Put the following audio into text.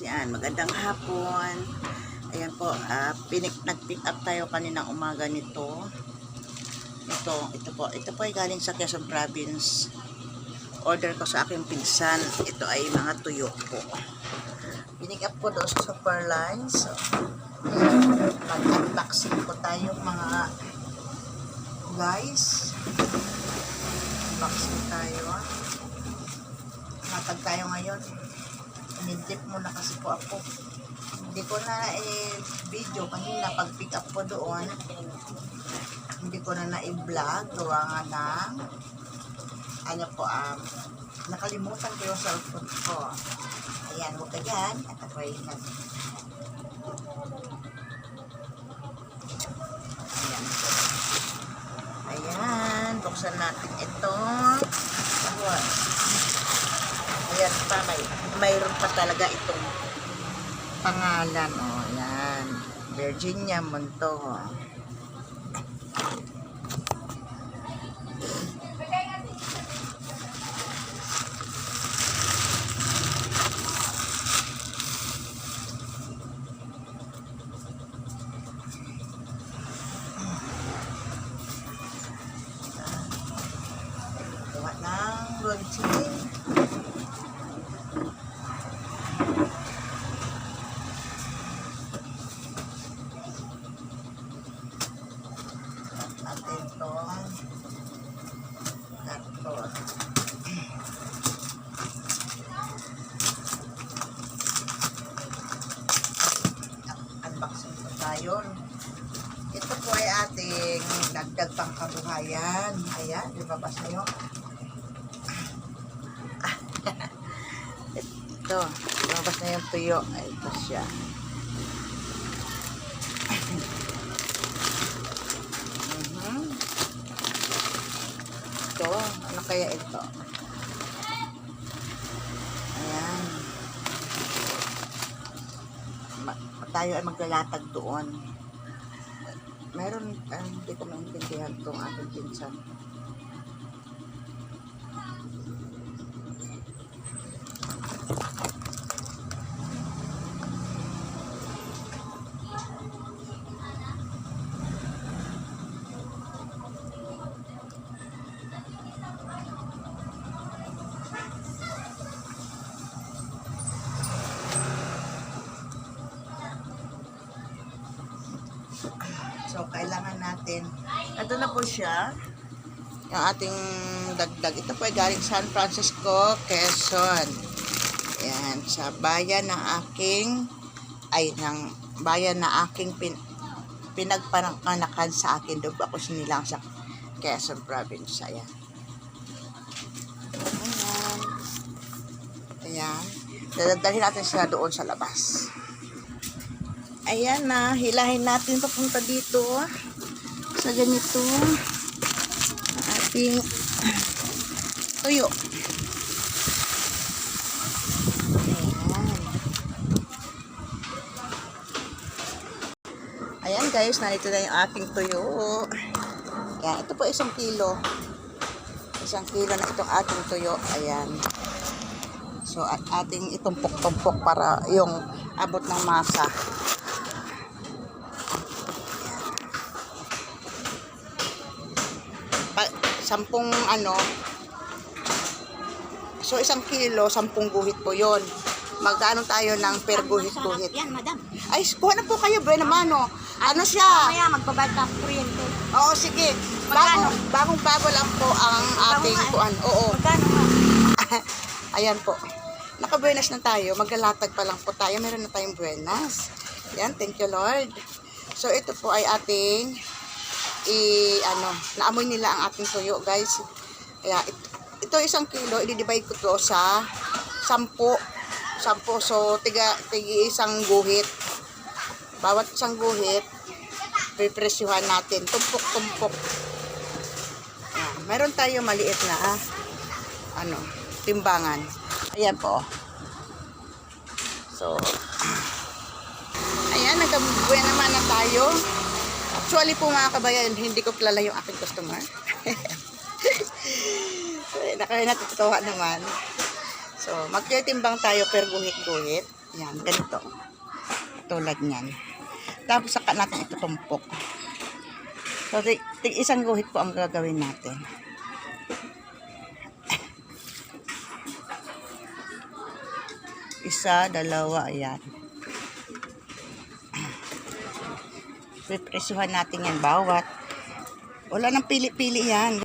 Yan, magandang hapon. Ayan po, nag-pick up tayo kaninang umaga nito. Ito po ay galing sa Quezon Province. Order ko sa aking pinsan. Ito ay mga tuyo po. Pinick up ko doon sa Superlines. So, mag-unboxing po tayo mga guys. Unboxing tayo. Matag tayo ngayon. Nidip muna kasi po ako. Hindi ko na video kanina pag pick up ko doon. Hindi ko na i-vlog. Gawa nga ng nakalimutan ko yung cellphone ko. Ayan, huwag ka dyan. At ako'y Ayan, buksan natin ito. Ayan pa, mayroon pa talaga itong pangalan. Ayan, Virginia Monto. Gawa ng launching. Atin itong karton. Unboxing po tayo. Ito po ay ating dagdag pangkabuhayan. Ayan, lumabas na yun. Ito, lumabas na yung tuyo. Ay, ito siya. Ito, ano kaya ito? Ayan. Tayo ay maglalatag doon. Meron, hindi ko maintindihan itong ating pinsan. So, kailangan natin, ito na po siya, yung ating dagdag. Ito po ay galing San Francisco, Quezon. Ayan, sa bayan ng aking, pinagpanakan sa akin. Doon ako sinilang sa Quezon Province. Ayan. Ayan. Ayan. Dadalhin natin sila doon sa labas. Ayan na, hilahin natin papunta dito sa ganito ating tuyo. Ayan guys, narito na yung ating tuyo. Ayan, ito po 1 kilo. 1 kilo na itong ating tuyo. Ayan. So, at ating itumpok-tumpok para yung abot ng masa. Sampung so 1 kilo, 10 guhit po yon. Magkano tayo ng per guhit-guhit? Yan, madam. Ay, kuha na po kayo, buena mano. Ano siya? Kaya magbabayad ka kuryente. Oo, sige. Bagong-bago lang po ang ating kuan. Oo. Magkano nga? Ayan po. Naka-buenas na tayo. Maglalatag pa lang po tayo. Meron na tayong buenas. Yan, thank you Lord. So, ito po ay ating naamoy nila ang ating tuyo, guys. Kaya ito 1 kilo, i-divide ko to sa 10. So tigi 1 guhit. Bawat 1 guhit, pipresyuhan natin. Tumpok-tumpok. Meron tayo maliit na timbangan. Ayan po. So, ayan, nagkabuhay naman na tayo. Actually po mga kabayan, hindi ko kilala yung aking customer. Natutuwa naman. So, magtitimbang tayo per guhit-guhit. Yan, ganito. Tulad niyan. Tapos saka natin itutumpok. So, isang guhit po ang gagawin natin. Isa, dalawa, ayan. Pipresyuhan natin yan bawat. Wala nang pili-pili yan.